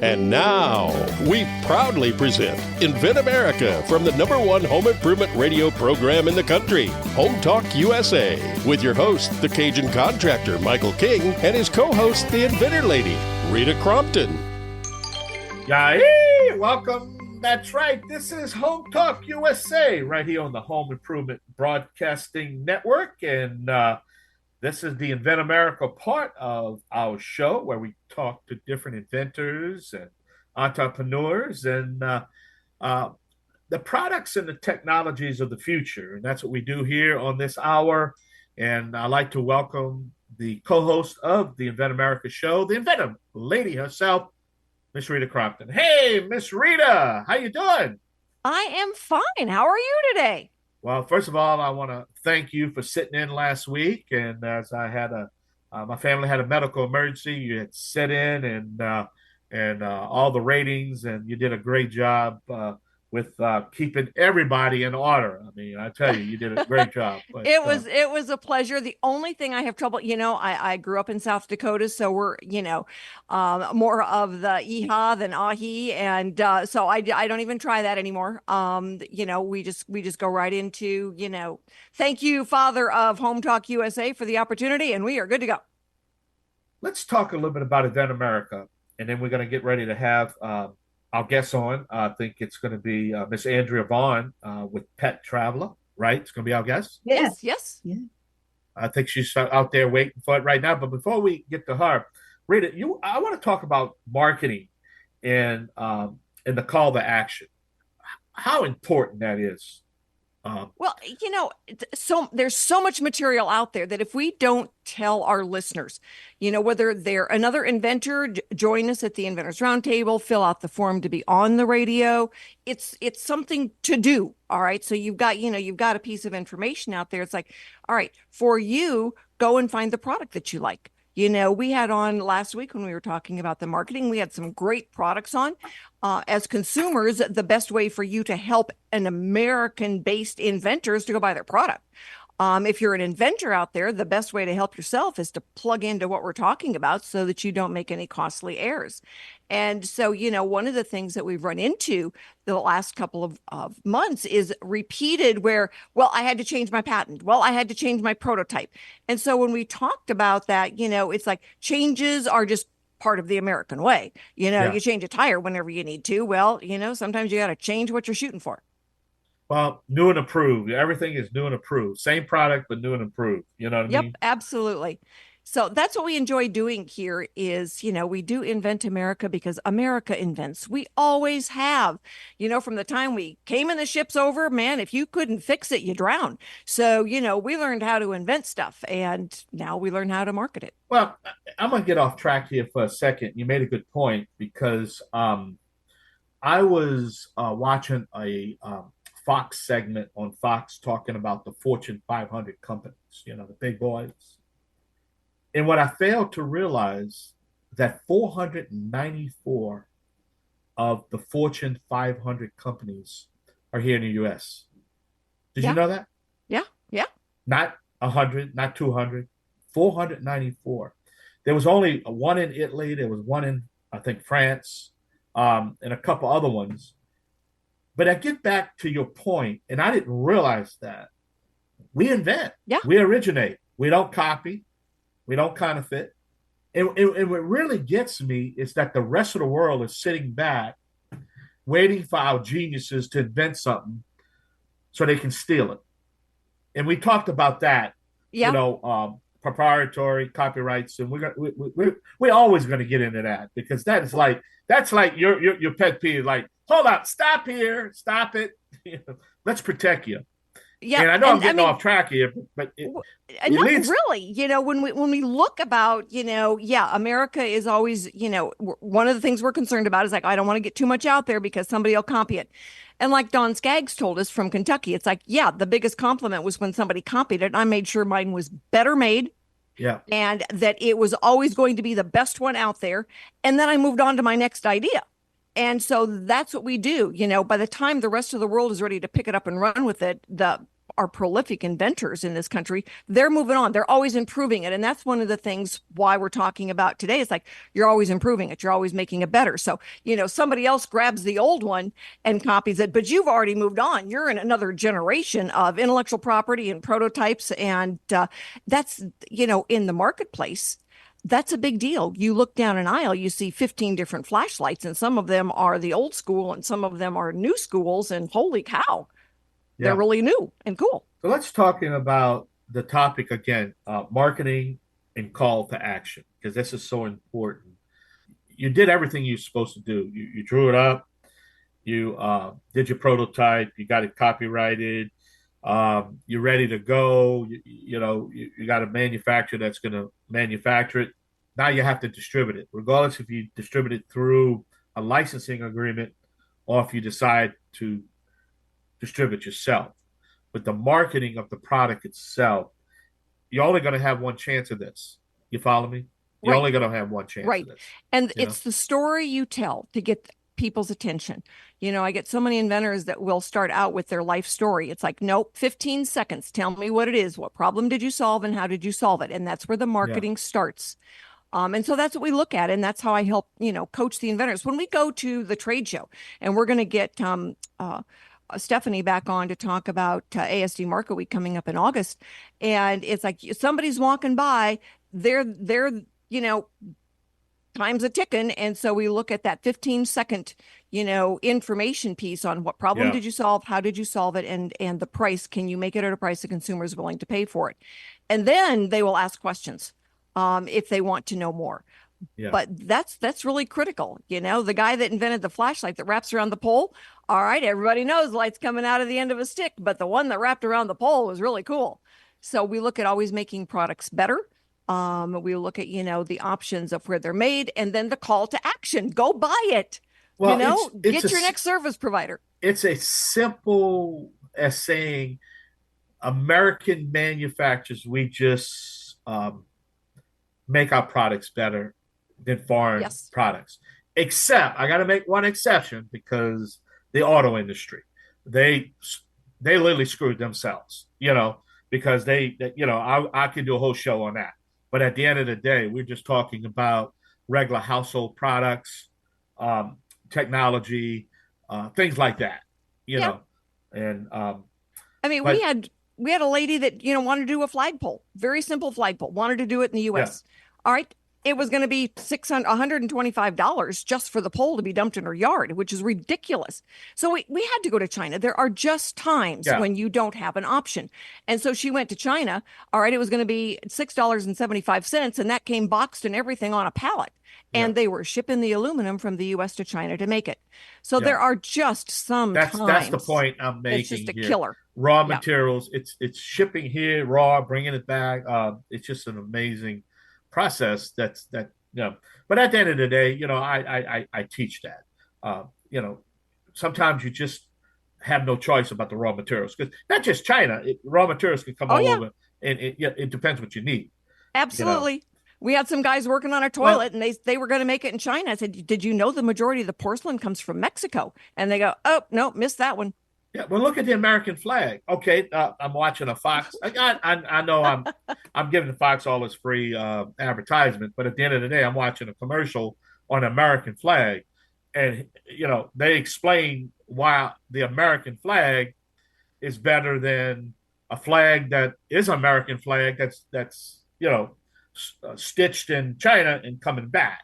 And now, we proudly present Invent America from the #1 home improvement radio program in the country, Home Talk USA, with your host, the Cajun contractor, Michael King, and his co-host, the Inventor Lady, Rita Crompton. Yay! Welcome. That's right. This is Home Talk USA, right here on the Home Improvement Broadcasting Network. And this is the Invent America part of our show where we talk to different inventors and entrepreneurs and the products and the technologies of the future. And that's what we do here on this hour. And I'd like to welcome the co-host of the Invent America show, the Inventor Lady herself, Miss Rita Crompton. Hey, Miss Rita, how you doing? I am fine. How are you today? Well, first of all, I want to thank you for sitting in last week. And as I had my family had a medical emergency, you had sit in and all the ratings, and you did a great job with keeping everybody in order. I mean, I tell you, you did a great job. But, it was a pleasure. The only thing I have trouble, I grew up in South Dakota, so we're, more of the Iha than Ahi. And so I don't even try that anymore. We just go right into, thank you, Father of Home Talk USA, for the opportunity, and we are good to go. Let's talk a little bit about Invent America, and then we're going to get ready to have our guest on. I think it's going to be Miss Andrea Vaughan with Pet Traveler, right? It's going to be our guest. Yes. Yeah. I think she's out there waiting for it right now. But before we get to her, Rita, I want to talk about marketing and the call to action. How important that is. Well, so there's so much material out there that if we don't tell our listeners, whether they're another inventor, join us at the Inventors Roundtable, fill out the form to be on the radio. It's something to do. All right. So you've got a piece of information out there. It's like, all right, for you, go and find the product that you like. We had on last week when we were talking about the marketing, we had some great products on. As consumers, the best way for you to help an American-based inventor is to go buy their product. If you're an inventor out there, the best way to help yourself is to plug into what we're talking about so that you don't make any costly errors. And so, one of the things that we've run into the last couple of months is repeated where, well, I had to change my patent. Well, I had to change my prototype. And so when we talked about that, it's like changes are just part of the American way. You change a tire whenever you need to. Well, sometimes you got to change what you're shooting for. Well, new and approved. Everything is new and approved. Same product, but new and improved. You know what I mean? Yep, absolutely. So that's what we enjoy doing here is, we do Invent America because America invents. We always have, from the time we came in the ships over, man, if you couldn't fix it, you drown. So, we learned how to invent stuff and now we learn how to market it. Well, I'm going to get off track here for a second. You made a good point because I was watching a Fox segment on Fox talking about the Fortune 500 companies, the big boys. And what I failed to realize that 494 of the Fortune 500 companies are here in the U.S. Did you know that? Yeah. Not 100, not 200, 494. There was only one in Italy. There was one in, I think, France, and a couple other ones. But I get back to your point, and I didn't realize that. We invent. Yeah. We originate. We don't copy. We don't counterfeit. And what really gets me is that the rest of the world is sitting back, waiting for our geniuses to invent something so they can steal it. And we talked about that, proprietary copyrights, and we're always going to get into that because that's like your pet peeve. Like, hold up, stop here, stop it. Let's protect you. Yeah, and I know I'm getting off track here, but really. When we look about, America is always, one of the things we're concerned about is like, I don't want to get too much out there because somebody will copy it. And like Don Skaggs told us from Kentucky, it's like, the biggest compliment was when somebody copied it. I made sure mine was better made. Yeah. And that it was always going to be the best one out there. And then I moved on to my next idea. And so that's what we do. By the time the rest of the world is ready to pick it up and run with it, the are prolific inventors in this country, they're moving on. They're always improving it. And that's one of the things why we're talking about today. It's like, you're always improving it. You're always making it better. So, somebody else grabs the old one and copies it, but you've already moved on. You're in another generation of intellectual property and prototypes. And that's, in the marketplace, that's a big deal. You look down an aisle, you see 15 different flashlights, and some of them are the old school and some of them are new schools. And holy cow, they're really new and cool. So let's talking about the topic again, marketing and call to action, because this is so important. You did everything you're supposed to do. You drew it up, you did your prototype, you got it copyrighted, you're ready to go. You got a manufacturer that's going to manufacture it. Now you have to distribute it, regardless if you distribute it through a licensing agreement or if you decide to distribute yourself. But the marketing of the product itself, you're only going to have one chance of this. You follow me? You're only going to have one chance of this. And it's the story you tell to get people's attention. I get so many inventors that will start out with their life story. It's like, nope, 15 seconds. Tell me what it is. What problem did you solve and how did you solve it? And that's where the marketing starts. And so that's what we look at. And that's how I help, coach the inventors. When we go to the trade show, and we're going to get Stephanie back on to talk about ASD Market Week coming up in August. And it's like somebody's walking by, they're time's a ticking. And so we look at that 15-second, information piece on what problem did you solve? How did you solve it? And the price, can you make it at a price the consumer is willing to pay for it? And then they will ask questions if they want to know more. Yeah. But that's really critical. The guy that invented the flashlight that wraps around the pole. All right, everybody knows light's coming out of the end of a stick, but the one that wrapped around the pole was really cool. So we look at always making products better. We look at, the options of where they're made, and then the call to action. Go buy it. Well, get your next service provider. It's as simple as saying American manufacturers, we just make our products better than foreign products. Except, I got to make one exception, because the auto industry, they literally screwed themselves, because I could do a whole show on that. But at the end of the day, we're just talking about regular household products, technology, things like that, know. And we had a lady that wanted to do a flagpole, very simple flagpole, wanted to do it in the U.S. All right. It was going to be $125 just for the pole to be dumped in her yard, which is ridiculous. So we had to go to China. There are just times when you don't have an option. And so she went to China. All right. It was going to be $6.75, and that came boxed and everything on a pallet. And they were shipping the aluminum from the U.S. to China to make it. So there are just some times. That's the point I'm making. It's just a killer. Raw materials. It's shipping here raw, bringing it back. It's just an amazing process. But at the end of the day, I teach that. Sometimes you just have no choice about the raw materials, because not just China. Raw materials can come all over, and it depends what you need. Absolutely. We had some guys working on a toilet, and they were going to make it in China. I said, did you know the majority of the porcelain comes from Mexico? And they go, oh, no, missed that one. Yeah, well, look at the American flag. Okay, I'm watching a Fox. I know I'm giving Fox all this free advertisement, but at the end of the day, I'm watching a commercial on the American flag, and they explain why the American flag is better than a flag that is an American flag that's stitched in China and coming back.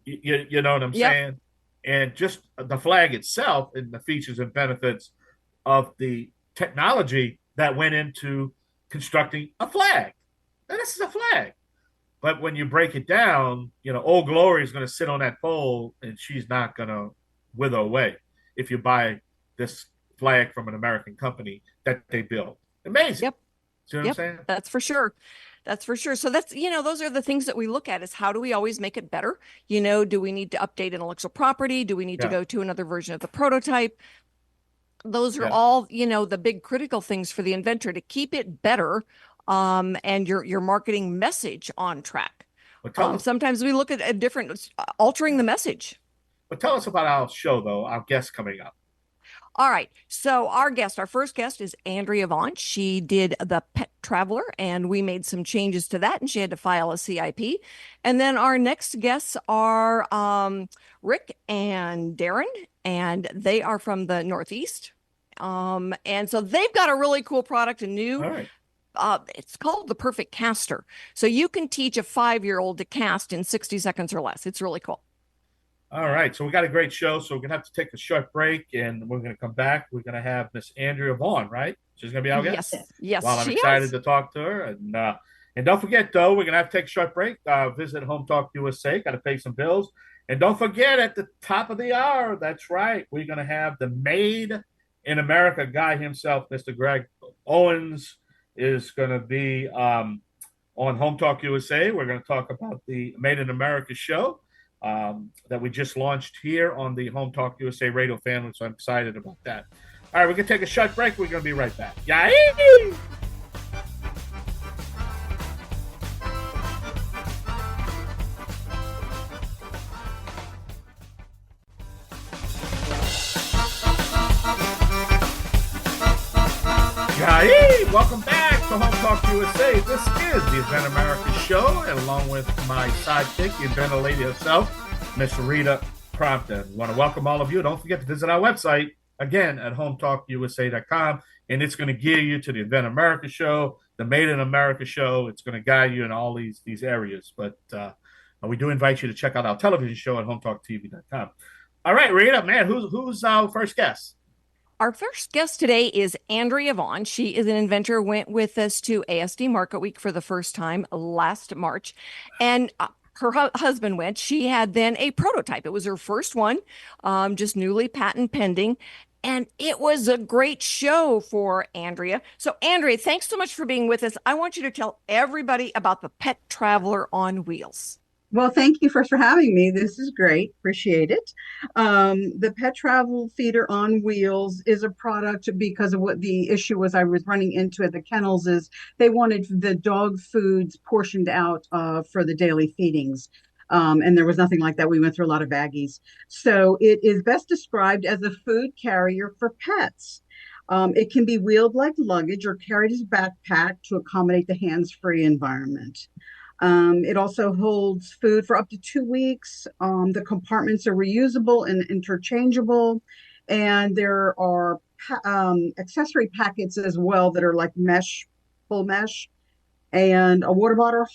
You know what I'm saying? And just the flag itself and the features and benefits of the technology that went into constructing a flag. And this is a flag. But when you break it down, Old Glory is going to sit on that pole, and she's not going to wither away if you buy this flag from an American company that they build. Amazing. Yep. See what I'm saying? That's for sure. That's for sure. So that's, those are the things that we look at, is how do we always make it better? Do we need to update intellectual property? Do we need to go to another version of the prototype? Those are all, the big critical things for the inventor to keep it better, and your marketing message on track. Sometimes we look at a different, altering the message. But tell us about our show, though, our guest coming up. All right. So our first guest is Andrea Vaughan. She did the Pet Traveler, and we made some changes to that, and she had to file a CIP. And then our next guests are Rick and Darin, and they are from the Northeast. And so they've got a really cool product, a new. All right. It's called the Perfect Caster. So you can teach a 5-year-old to cast in 60 seconds or less. It's really cool. All right. So we got a great show. So we're going to have to take a short break and we're going to come back. We're going to have Miss Andrea Vaughan, right? She's going to be our guest. Yes, Well, I'm she excited is. to talk to her. And don't forget, though, we're going to have to take a short break. Visit Home Talk USA. Got to pay some bills. And don't forget, at the top of the hour, that's right, we're going to have the Made in America guy himself, Mr. Greg Owens, is going to be on Home Talk USA. We're going to talk about the Made in America show that we just launched here on the Home Talk USA radio family. So I'm excited about that. All right, we're going to take a short break. We're going to be right back. Yay! Yay! Welcome back to Home Talk USA. This is the Invent America show, and along with my sidekick, the Inventor Lady herself, Miss Rita Crompton. I want to welcome all of you. Don't forget to visit our website, again, at HomeTalkUSA.com, and it's going to gear you to the Invent America show, the Made in America show. It's going to guide you in all these areas. But we do invite you to check out our television show at HomeTalkTV.com. All right, Rita, man, who's our first guest? Our first guest today is Andrea Vaughan. She is an inventor, went with us to ASD Market Week for the first time last March. And her husband went. She had then a prototype. It was her first one, just newly patent pending. And it was a great show for Andrea. So, Andrea, thanks so much for being with us. I want you to tell everybody about the Pet Traveler on Wheels. Well, thank you first for having me. This is great. Appreciate it. The Pet Travel Feeder on Wheels is a product because of what the issue was I was running into at the kennels is they wanted the dog foods portioned out for the daily feedings. And there was nothing like that. We went through a lot of baggies. So it is best described as a food carrier for pets. It can be wheeled like luggage or carried as a backpack to accommodate the hands-free environment. It also holds food for up to 2 weeks. The compartments are reusable and interchangeable. And there are accessory packets as well that are like mesh, full mesh, and a water bottle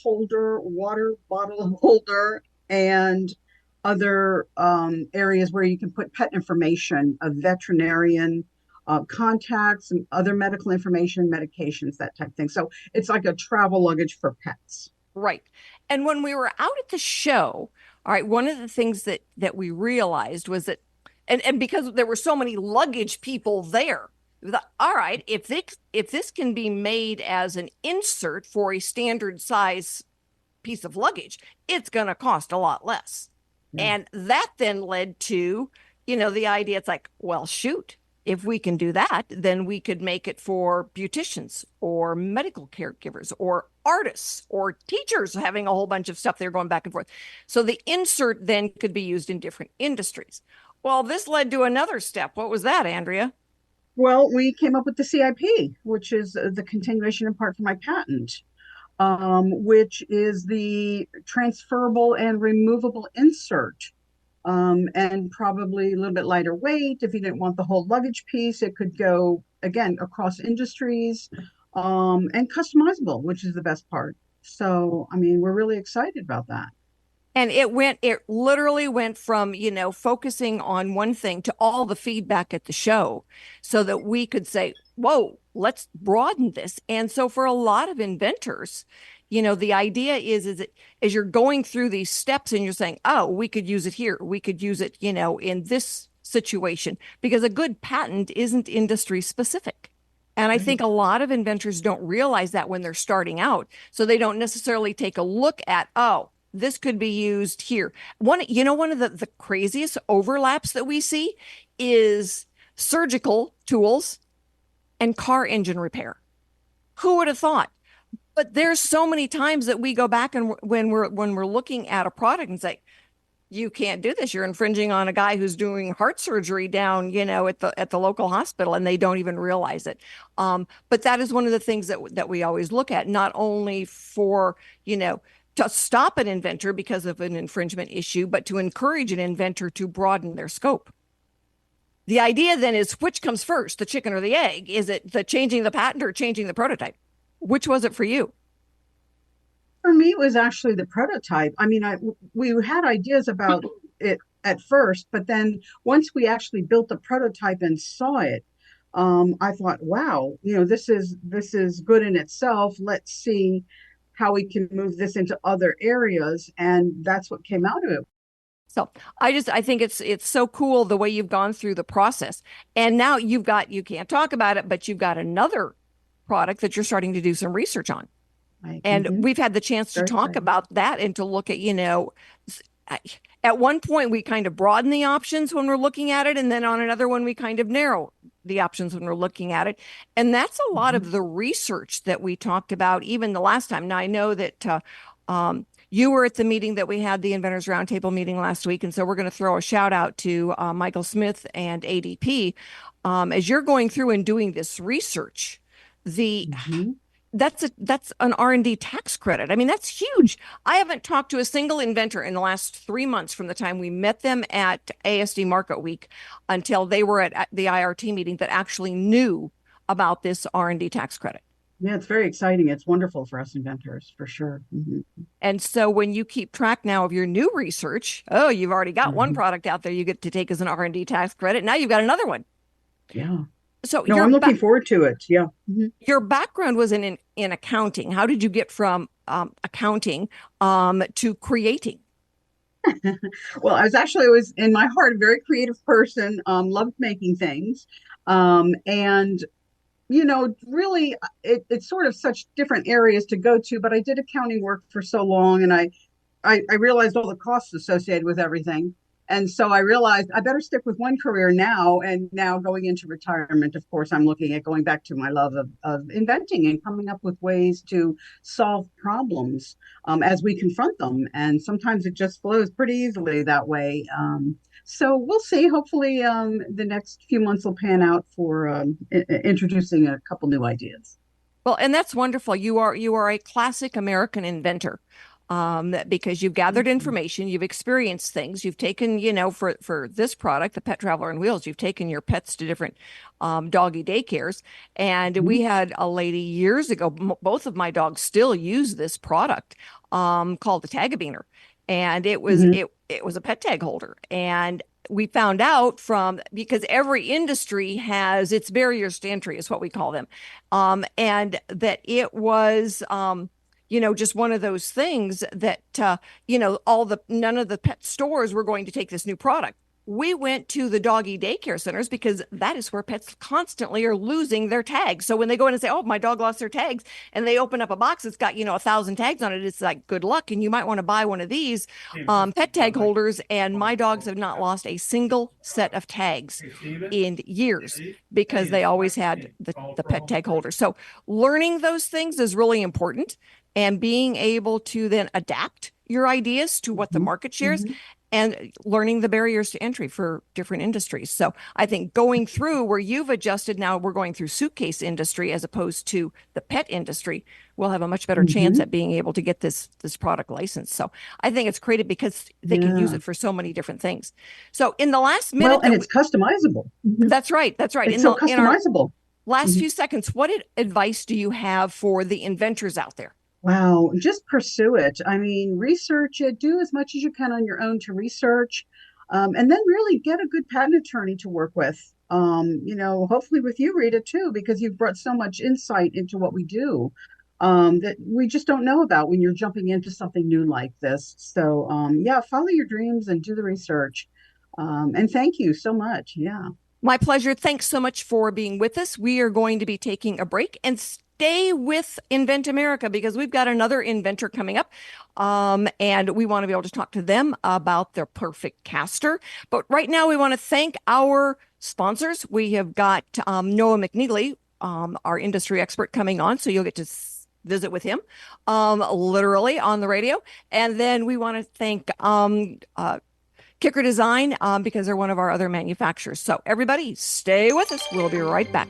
holder, and other areas where you can put pet information, a veterinarian, contacts, and other medical information, medications, that type of thing. So it's like a travel luggage for pets. Right. And when we were out at the show, all right, one of the things that we realized was that, and because there were so many luggage people there, we thought, all right, if this can be made as an insert for a standard size piece of luggage, it's going to cost a lot less. And that then led to, the idea, it's like, well, shoot, if we can do that, then we could make it for beauticians or medical caregivers or artists or teachers having a whole bunch of stuff they're going back and forth. So the insert then could be used in different industries. Well, this led to another step. What was that, Andrea? Well, we came up with the CIP, which is the continuation in part for my patent, which is the transferable and removable insert. And probably a little bit lighter weight. If you didn't want the whole luggage piece, it could go, again, across industries, and customizable, which is the best part. So, I mean, we're really excited about that. And it literally went from, focusing on one thing to all the feedback at the show so that we could say, whoa, let's broaden this. And so for a lot of inventors, the idea is that as you're going through these steps and you're saying, oh, we could use it here, we could use it, in this situation, because a good patent isn't industry specific. And I think a lot of inventors don't realize that when they're starting out. So they don't necessarily take a look at, oh, this could be used here. One of the craziest overlaps that we see is surgical tools and car engine repair. Who would have thought? But there's so many times that we go back and when we're looking at a product and say, you can't do this. You're infringing on a guy who's doing heart surgery down, at the local hospital, and they don't even realize it. But that is one of the things that we always look at, not only for, to stop an inventor because of an infringement issue, but to encourage an inventor to broaden their scope. The idea then is, which comes first, the chicken or the egg? Is it the changing the patent or changing the prototype? Which was it for you? For me, it was actually the prototype. I mean, we had ideas about it at first, but then once we actually built the prototype and saw it, I thought, wow, this is good in itself. Let's see how we can move this into other areas, and that's what came out of it. So I think it's so cool the way you've gone through the process, and now you can't talk about it, but you've got another product that you're starting to do some research on. And we've had the chance to talk about that and to look at, at one point we kind of broaden the options when we're looking at it. And then on another one, we kind of narrow the options when we're looking at it. And that's a lot of the research that we talked about even the last time. Now, I know that you were at the meeting that we had, the Inventors Roundtable meeting last week. And so we're going to throw a shout out to Michael Smith and ADP. As you're going through and doing this research, that's an R&D tax credit. I mean, that's huge. I haven't talked to a single inventor in the last 3 months from the time we met them at ASD Market Week until they were at the IRT meeting that actually knew about this R&D tax credit. Yeah, it's very exciting. It's wonderful for us inventors, for sure. And so when you keep track now of your new research, you've already got one product out there you get to take as an R&D tax credit. Now you've got another one. Yeah. So I'm looking forward to it. Yeah. Your background was in accounting. How did you get from accounting to creating? Well, I was in my heart a very creative person, loved making things. And, really it's sort of such different areas to go to, but I did accounting work for so long, and I realized all the costs associated with everything. And so I realized I better stick with one career now. And now going into retirement, of course, I'm looking at going back to my love of inventing and coming up with ways to solve problems as we confront them. And sometimes it just flows pretty easily that way. So we'll see. Hopefully the next few months will pan out for introducing a couple new ideas. Well, and that's wonderful. You are a classic American inventor. Because you've gathered information, you've experienced things, you've taken, for this product, the Pet Traveler on Wheels, you've taken your pets to different doggy daycares. And we had a lady years ago, both of my dogs still use this product called the Tag-A-Beaner. And it was it was a pet tag holder. And we found out because every industry has its barriers to entry, is what we call them. And that it was just one of those things that, none of the pet stores were going to take this new product. We went to the doggy daycare centers because that is where pets constantly are losing their tags. So when they go in and say, oh, my dog lost their tags, and they open up a box that's got, 1,000 tags on it, it's like, good luck. And you might want to buy one of these pet tag holders. And my dogs have not lost a single set of tags in years because they always had the pet tag holder. So learning those things is really important. And being able to then adapt your ideas to what the market shares and learning the barriers to entry for different industries. So I think going through where you've adjusted, now we're going through suitcase industry as opposed to the pet industry, we'll have a much better chance at being able to get this product licensed. So I think it's created because they can use it for so many different things. So in the last minute. And it's customizable. That's right. That's right. It's so customizable. Last few seconds, what advice do you have for the inventors out there? Wow, just pursue it. I mean, research it, do as much as you can on your own to research, and then really get a good patent attorney to work with. Hopefully with you, Rita, too, because you've brought so much insight into what we do that we just don't know about when you're jumping into something new like this. So, follow your dreams and do the research. And thank you so much. Yeah. My pleasure. Thanks so much for being with us. We are going to be taking a break and stay with Invent America because we've got another inventor coming up. And we want to be able to talk to them about their perfect caster. But right now we want to thank our sponsors. We have got Noah McNeely, our industry expert, coming on. So you'll get to visit with him literally on the radio. And then we want to thank Kicker Design, because they're one of our other manufacturers. So everybody stay with us. We'll be right back.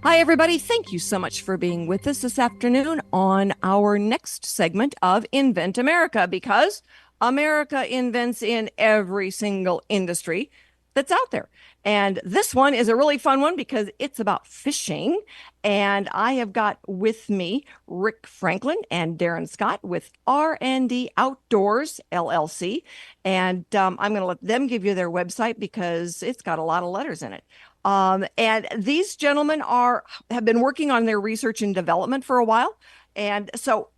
Hi, everybody. Thank you so much for being with us this afternoon on our next segment of Invent America, because America invents in every single industry that's out there. And this one is a really fun one because it's about fishing. And I have got with me Rick Franklin and Darin Scott with R&D Outdoors LLC. And I'm going to let them give you their website because it's got a lot of letters in it. And these gentlemen have been working on their research and development for a while. And so,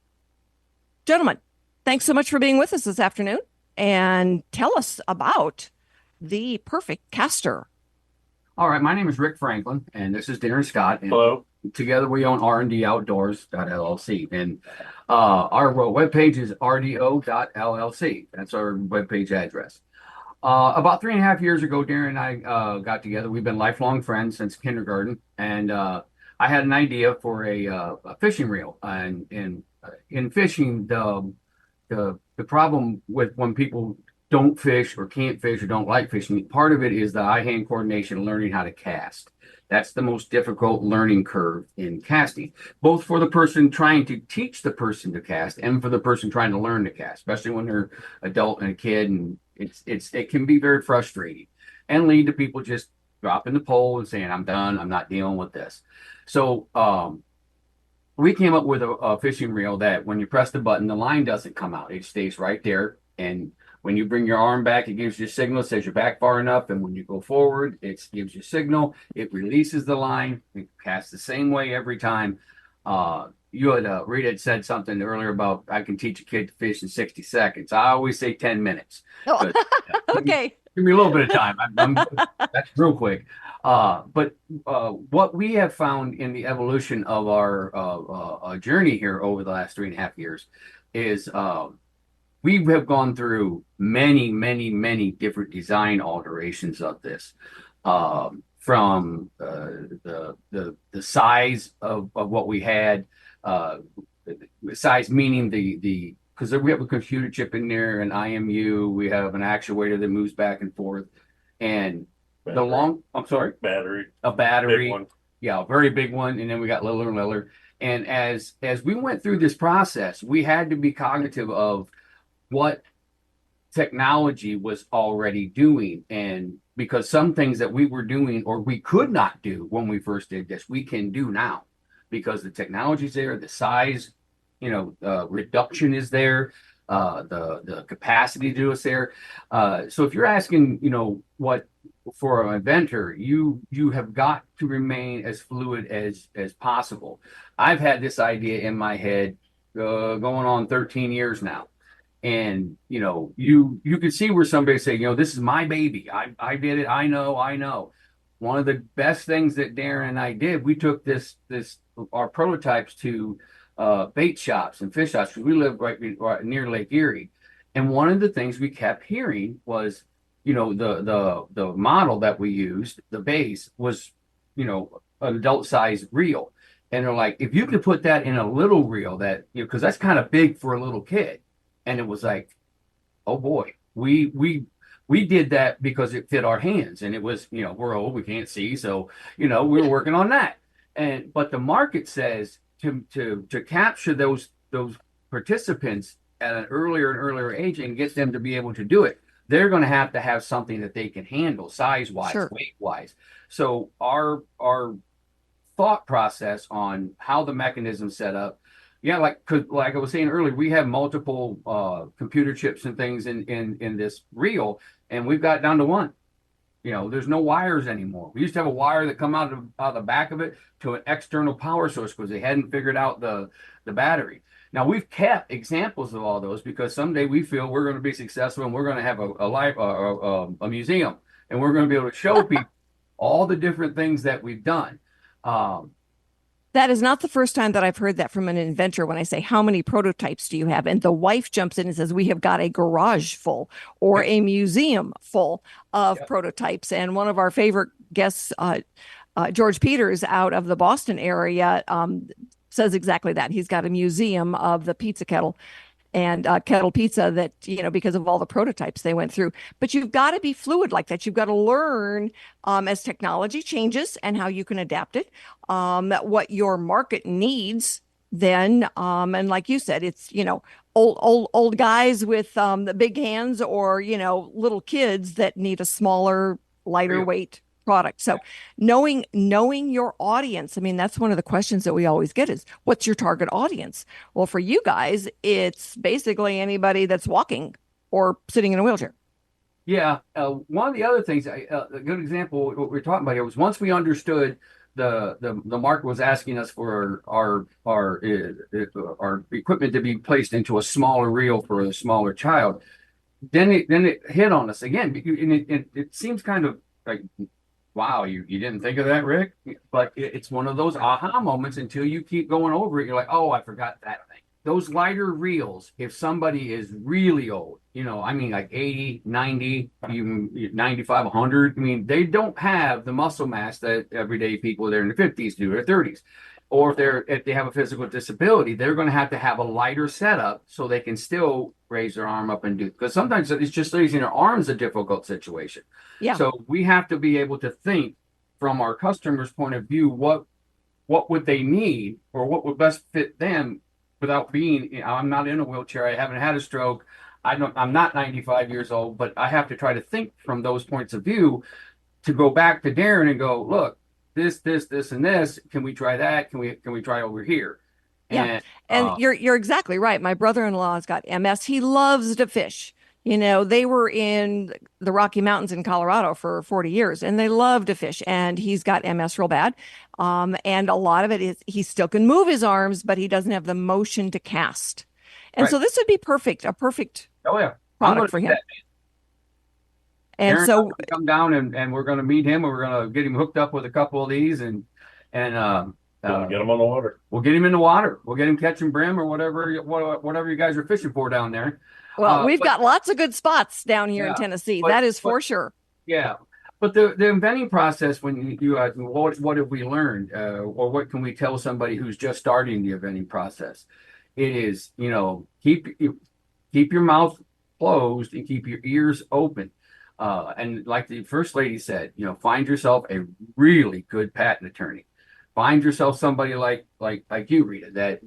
gentlemen, thanks so much for being with us this afternoon. And tell us about the perfect caster. All right, my name is Rick Franklin, and this is Darin Scott. And Hello. together we own R&D Outdoors.LLC. And our webpage is rdo.llc. That's our webpage address. About 3.5 years ago, Darin and I got together. We've been lifelong friends since kindergarten, and I had an idea for a fishing reel. And in fishing, the problem with when people don't fish or can't fish or don't like fishing, part of it is the eye-hand coordination, learning how to cast. That's the most difficult learning curve in casting, both for the person trying to teach the person to cast and for the person trying to learn to cast, especially when they're adult and a kid, and it can be very frustrating and lead to people just dropping the pole and saying, I'm done, I'm not dealing with this. So we came up with a fishing reel that when you press the button, the line doesn't come out. It stays right there. And when you bring your arm back, it gives you a signal, says you're back far enough. And when you go forward, it gives you a signal. It releases the line. It casts the same way every time. Rita had said something earlier about I can teach a kid to fish in 60 seconds. I always say 10 minutes. Oh, okay. Give me a little bit of time. That's real quick. But what we have found in the evolution of our journey here over the last 3.5 years is we have gone through many, many, many different design alterations of this, from the size of what we had, size meaning because we have a computer chip in there, an IMU, we have an actuator that moves back and forth, and battery, a battery, big one. Yeah, a very big one, and then we got littler and littler. And as we went through this process, we had to be cognitive of what technology was already doing, and because some things that we were doing or we could not do when we first did this, we can do now because the technology's there, the size, reduction is there, the capacity to do is there. So if you're asking, what for an inventor, you have got to remain as fluid as possible. I've had this idea in my head going on 13 years now. And, you can see where somebody say, this is my baby. I did it. I know. One of the best things that Darin and I did, we took our prototypes to bait shops and fish shops. We live right near Lake Erie. And one of the things we kept hearing was, the model that we used, the base was, an adult size reel. And they're like, if you could put that in a little reel that, because that's kind of big for a little kid. And it was like, oh boy, we did that because it fit our hands, and it was, we're old, we can't see, so we're working on that. But the market says to capture those participants at an earlier and earlier age and get them to be able to do it, they're going to have something that they can handle size wise, sure, weight wise. So our thought process on how the mechanism set up. Yeah, like I was saying earlier, we have multiple computer chips and things in this reel, and we've got down to one. There's no wires anymore. We used to have a wire that come out of the back of it to an external power source because they hadn't figured out the battery. Now we've kept examples of all those because someday we feel we're going to be successful and we're going to have a museum, and we're going to be able to show people all the different things that we've done. That is not the first time that I've heard that from an inventor when I say, how many prototypes do you have? And the wife jumps in and says, we have got a garage full or a museum full of prototypes. And one of our favorite guests, George Peters out of the Boston area, says exactly that. He's got a museum of the pizza kettle. and Kettle Pizza that, because of all the prototypes they went through. But you've got to be fluid like that. You've got to learn as technology changes and how you can adapt it, what your market needs then. And like you said, it's, old guys with the big hands, or, little kids that need a smaller, lighter weight product. So knowing your audience, I mean, that's one of the questions that we always get is, what's your target audience? Well, for you guys, it's basically anybody that's walking or sitting in a wheelchair. Yeah. One of the other things, a good example, what we're talking about here was once we understood the market was asking us for our equipment to be placed into a smaller reel for a smaller child, then it hit on us again. And it seems kind of like, wow, you didn't think of that, Rick? But it's one of those aha moments until you keep going over it. You're like, oh, I forgot that thing. Those lighter reels, if somebody is really old, I mean, like 80, 90, even 95, 100, I mean, they don't have the muscle mass that everyday people that are in their 50s do, or 30s. Or if they have a physical disability, they're going to have a lighter setup so they can still raise their arm up and do, because sometimes it's just raising their arms a difficult situation. Yeah. So we have to be able to think from our customer's point of view, what would they need or what would best fit them without being, I'm not in a wheelchair. I haven't had a stroke. I'm not 95 years old, but I have to try to think from those points of view to go back to Darin and go, look, this, and this. Can we try that? Can we try over here? Yeah. And you're exactly right. My brother-in-law has got MS. He loves to fish. They were in the Rocky Mountains in Colorado for 40 years, and they love to fish. And he's got MS real bad. And a lot of it is he still can move his arms, but he doesn't have the motion to cast. And so this would be a perfect product for him. And Darin, so come down and we're going to meet him, and we're going to get him hooked up with a couple of these and get him on the water. We'll get him in the water. We'll get him catching brim or whatever you guys are fishing for down there. Well, we've got lots of good spots down here in Tennessee. That is for sure. Yeah. But the inventing process, when you what have we learned, or what can we tell somebody who's just starting the inventing process? It is, keep your mouth closed and keep your ears open. And like the First Lady said, find yourself a really good patent attorney. Find yourself somebody like you, Rita, that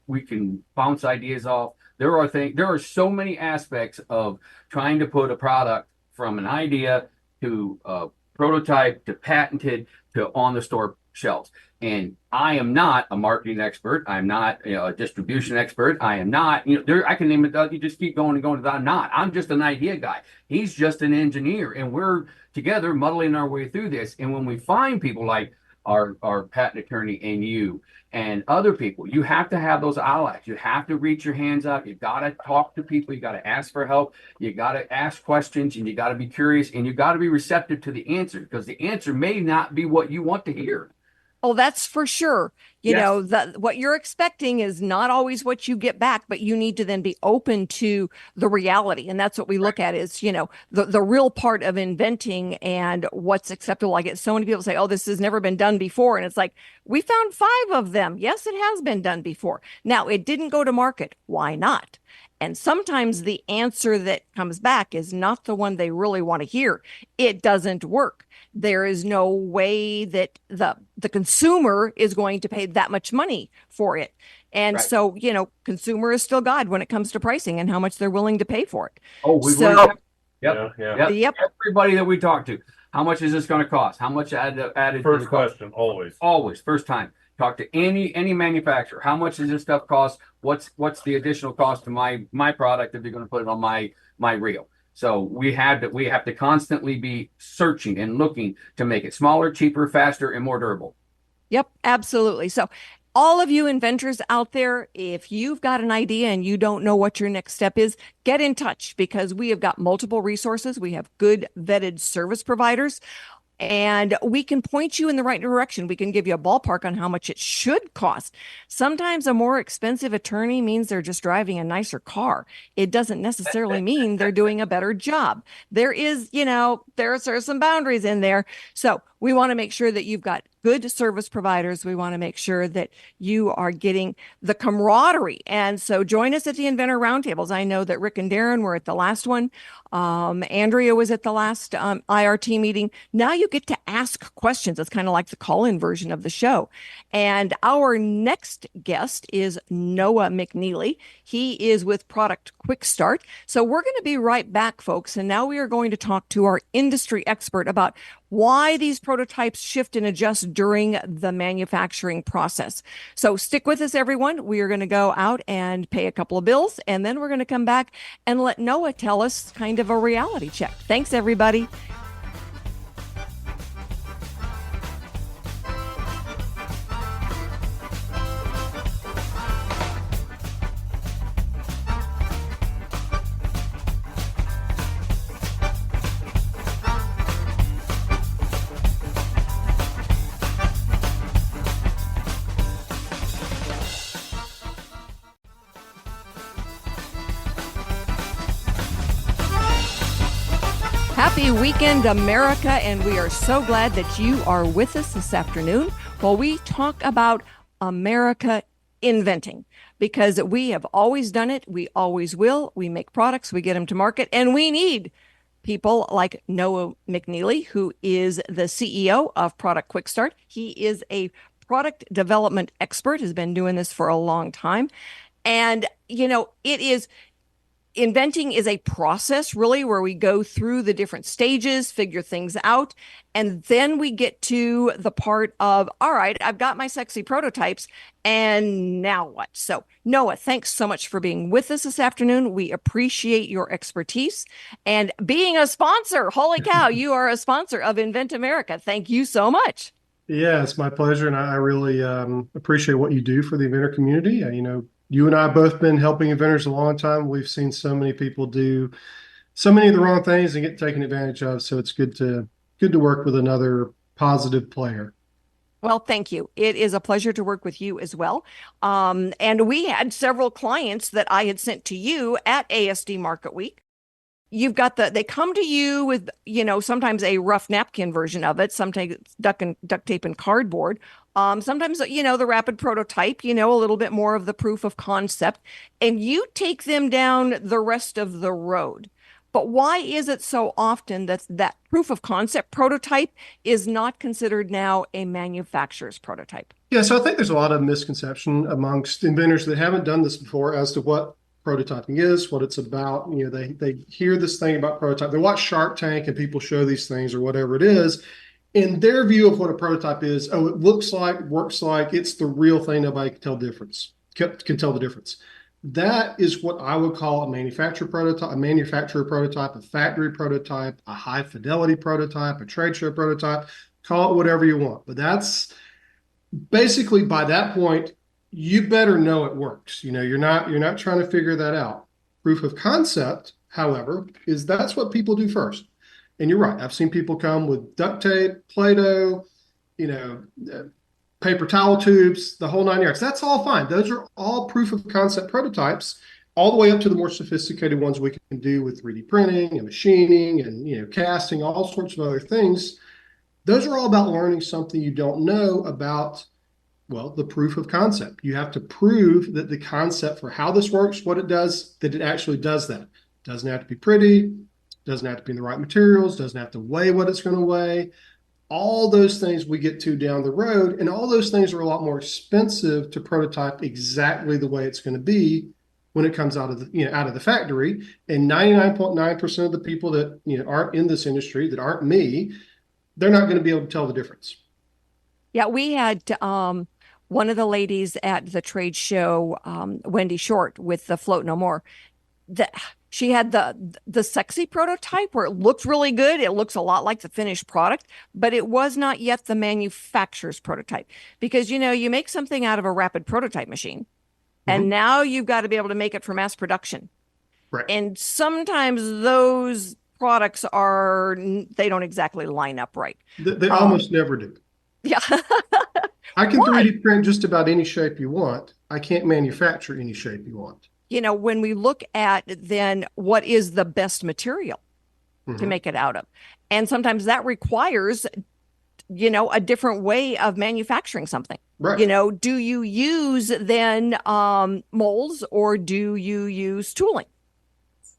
we can bounce ideas off. There are so many aspects of trying to put a product from an idea to prototype to patented to on the store shelves. And I am not a marketing expert. I'm not a distribution expert. I am not, I can name it. You just keep going and going. I'm not. I'm just an idea guy. He's just an engineer. And we're together muddling our way through this. And when we find people like our patent attorney and you and other people, you have to have those allies. You have to reach your hands out. You got to talk to people. You got to ask for help. You got to ask questions, and you got to be curious, and you got to be receptive to the answer, because the answer may not be what you want to hear. Oh, that's for sure. What you're expecting is not always what you get back, but you need to then be open to the reality. And that's what we look at is, the real part of inventing and what's acceptable. I get so many people say, oh, this has never been done before. And it's like, we found 5 of them. Yes, it has been done before. Now, it didn't go to market. Why not? And sometimes the answer that comes back is not the one they really want to hear. It doesn't work. There is no way that the consumer is going to pay that much money for it. And so, consumer is still God when it comes to pricing and how much they're willing to pay for it. Oh, Yep. Everybody that we talk to, how much is this going to cost? How much added? First question, always. First time. Talk to any manufacturer. How much does this stuff cost? What's the additional cost to my product if you're going to put it on my reel? So we have to constantly be searching and looking to make it smaller, cheaper, faster, and more durable. Yep, absolutely. So all of you inventors out there, if you've got an idea and you don't know what your next step is, get in touch, because we have got multiple resources. We have good vetted service providers, and we can point you in the right direction. We can give you a ballpark on how much it should cost. Sometimes a more expensive attorney means they're just driving a nicer car. It doesn't necessarily mean they're doing a better job. There are some boundaries in there. So We want to make sure that you've got good service providers. We want to make sure that you are getting the camaraderie. And so join us at the Inventor Roundtables. I know that Rick and Darin were at the last one. Andrea was at the last IRT meeting. Now you get to ask questions. It's kind of like the call-in version of the show. And our next guest is Noah McNeely. He is with Product QuickStart. So we're going to be right back, folks. And now we are going to talk to our industry expert about why these prototypes shift and adjust during the manufacturing process. So stick with us, everyone. We are going to go out and pay a couple of bills, and then we're going to come back and let Noah tell us kind of a reality check. Thanks, everybody. Happy weekend, America, and we are so glad that you are with us this afternoon while we talk about America inventing, because we have always done it. We always will. We make products, we get them to market, and we need people like Noah McNeely, who is the CEO of Product QuickStart. He is a product development expert, has been doing this for a long time. And, inventing is a process, really, where we go through the different stages, figure things out, and then we get to the part of, all right, I've got my sexy prototypes, and now what? So, Noah, thanks so much for being with us this afternoon. We appreciate your expertise and being a sponsor. Holy cow, you are a sponsor of Invent America. Thank you so much. Yeah, it's my pleasure, and I really appreciate what you do for the inventor community. You and I have both been helping inventors a long time. We've seen so many people do so many of the wrong things and get taken advantage of. So it's good to work with another positive player. Well, thank you. It is a pleasure to work with you as well. And we had several clients that I had sent to you at ASD Market Week. You've got they come to you with, sometimes a rough napkin version of it, sometimes duct tape and cardboard. Sometimes, the rapid prototype, a little bit more of the proof of concept, and you take them down the rest of the road. But why is it so often that proof of concept prototype is not considered now a manufacturer's prototype? Yeah, so I think there's a lot of misconception amongst inventors that haven't done this before as to what prototyping is, what it's about. They hear this thing about prototype. They watch Shark Tank and people show these things or whatever it is. In their view of what a prototype is, it looks like, works like, it's the real thing. Nobody can tell the difference. That is what I would call a manufacturer prototype, a factory prototype, a high fidelity prototype, a trade show prototype. Call it whatever you want. But that's basically, by that point, you better know it works. You're not trying to figure that out. Proof of concept, however, that's what people do first. And you're right. I've seen people come with duct tape, Play-Doh, paper towel tubes, the whole 9 yards. That's all fine. Those are all proof of concept prototypes, all the way up to the more sophisticated ones we can do with 3D printing and machining and casting, all sorts of other things. Those are all about learning something you don't know about. Well, the proof of concept. You have to prove that the concept for how this works, what it does, that it actually does that. It doesn't have to be pretty, doesn't have to be in the right materials, doesn't have to weigh what it's going to weigh. All those things we get to down the road, and all those things are a lot more expensive to prototype exactly the way it's going to be when it comes out of the factory. And 99.9% of the people that aren't in this industry, that aren't me, they're not going to be able to tell the difference. Yeah, we had one of the ladies at the trade show, Wendy Short, with the Float No More. She had the sexy prototype where it looked really good. It looks a lot like the finished product, but it was not yet the manufacturer's prototype, because you make something out of a rapid prototype machine, and now you've got to be able to make it for mass production. Right. And sometimes those products they don't exactly line up right. They almost never do. Yeah. I can 3D print just about any shape you want. I can't manufacture any shape you want. When we look at then what is the best material to make it out of, and sometimes that requires a different way of manufacturing something. Right. Do you use then molds, or do you use tooling?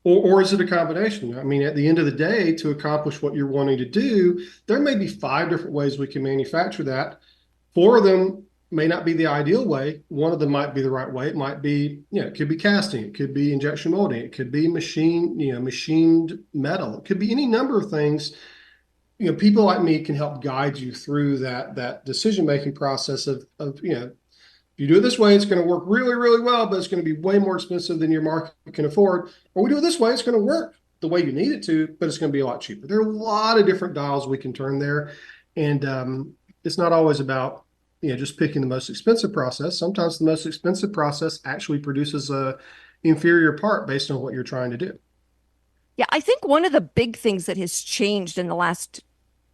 Or is it a combination? I mean, at the end of the day, to accomplish what you're wanting to do, there may be 5 different ways we can manufacture that. 4 of them may not be the ideal way. One of them might be the right way. It might be, it could be casting, it could be injection molding, it could be machined metal. It could be any number of things. People like me can help guide you through that decision-making process of if you do it this way, it's going to work really, really well, but it's going to be way more expensive than your market can afford. Or we do it this way, it's going to work the way you need it to, but it's going to be a lot cheaper. There are a lot of different dials we can turn there. And it's not always about, just picking the most expensive process. Sometimes the most expensive process actually produces a inferior part based on what you're trying to do. Yeah, I think one of the big things that has changed in the last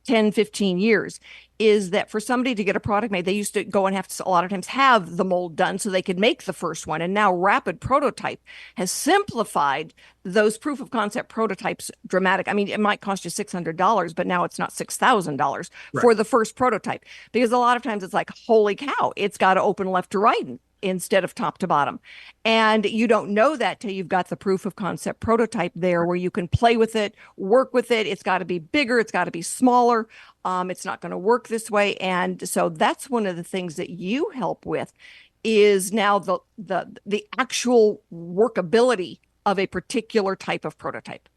10, 15 years is that for somebody to get a product made, they used to go and have to a lot of times have the mold done so they could make the first one. And now rapid prototype has simplified those proof of concept prototypes dramatic. I mean, it might cost you $600, but now it's not $6,000 for the first prototype, because a lot of times it's like, holy cow, it's got to open left to right instead of top to bottom. And you don't know that till you've got the proof of concept prototype there where you can play with it, work with it. It's got to be bigger. It's got to be smaller. It's not going to work this way. And so that's one of the things that you help with, is now the actual workability of a particular type of prototype.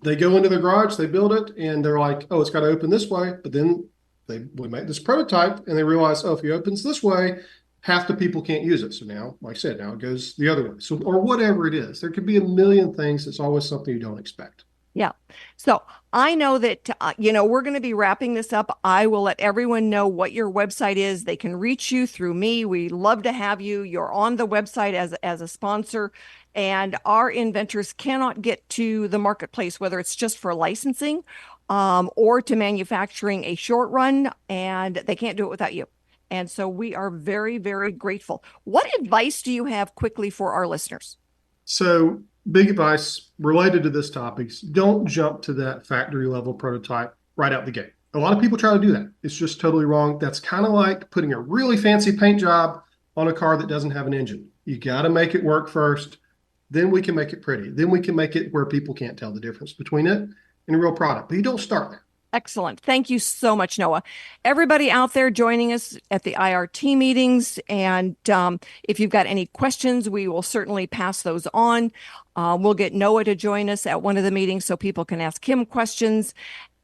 They go into the garage, they build it, and they're like, oh, it's got to open this way. But then we make this prototype and they realize, oh, if it opens this way, half the people can't use it. So now, like I said, now it goes the other way. So, or whatever it is, there could be a million things. It's always something you don't expect. Yeah. So I know that, we're going to be wrapping this up. I will let everyone know what your website is. They can reach you through me. We love to have you. You're on the website as a sponsor, and our inventors cannot get to the marketplace, whether it's just for licensing or to manufacturing a short run, and they can't do it without you. And so we are very, very grateful. What advice do you have quickly for our listeners? So big advice related to this topic is don't jump to that factory level prototype right out the gate. A lot of people try to do that. It's just totally wrong. That's kind of like putting a really fancy paint job on a car that doesn't have an engine. You got to make it work first. Then we can make it pretty. Then we can make it where people can't tell the difference between it and a real product. But you don't start there. Excellent. Thank you so much, Noah. Everybody out there joining us at the IRT meetings. And if you've got any questions, we will certainly pass those on. We'll get Noah to join us at one of the meetings so people can ask him questions.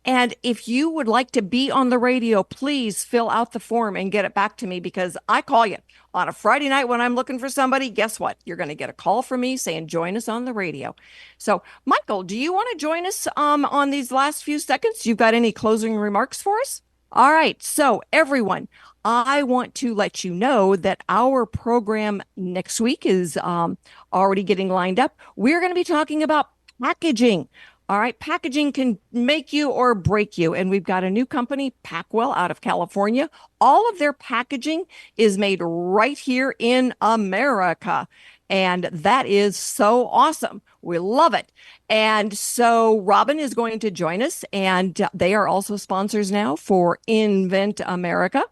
And if you would like to be on the radio, please fill out the form and get it back to me, because I call you on a Friday night when I'm looking for somebody. Guess what? You're going to get a call from me saying, join us on the radio. So, Michael, do you want to join us on these last few seconds? You've got any closing remarks for us? All right. So, everyone, I want to let you know that our program next week is already getting lined up. We're going to be talking about packaging. All right. Packaging can make you or break you. And we've got a new company, Packwell, out of California. All of their packaging is made right here in America. And that is so awesome. We love it. And so Robin is going to join us, and they are also sponsors now for Invent America.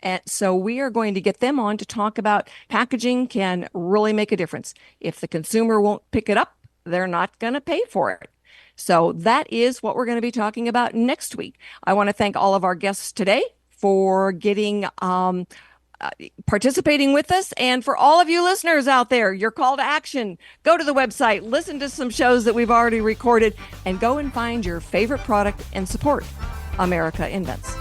And so we are going to get them on to talk about packaging can really make a difference. If the consumer won't pick it up, they're not going to pay for it. So that is what we're going to be talking about next week. I want to thank all of our guests today for getting participating with us, and for all of you listeners out there, your call to action: go to the website, listen to some shows that we've already recorded, and go and find your favorite product and support America Invents.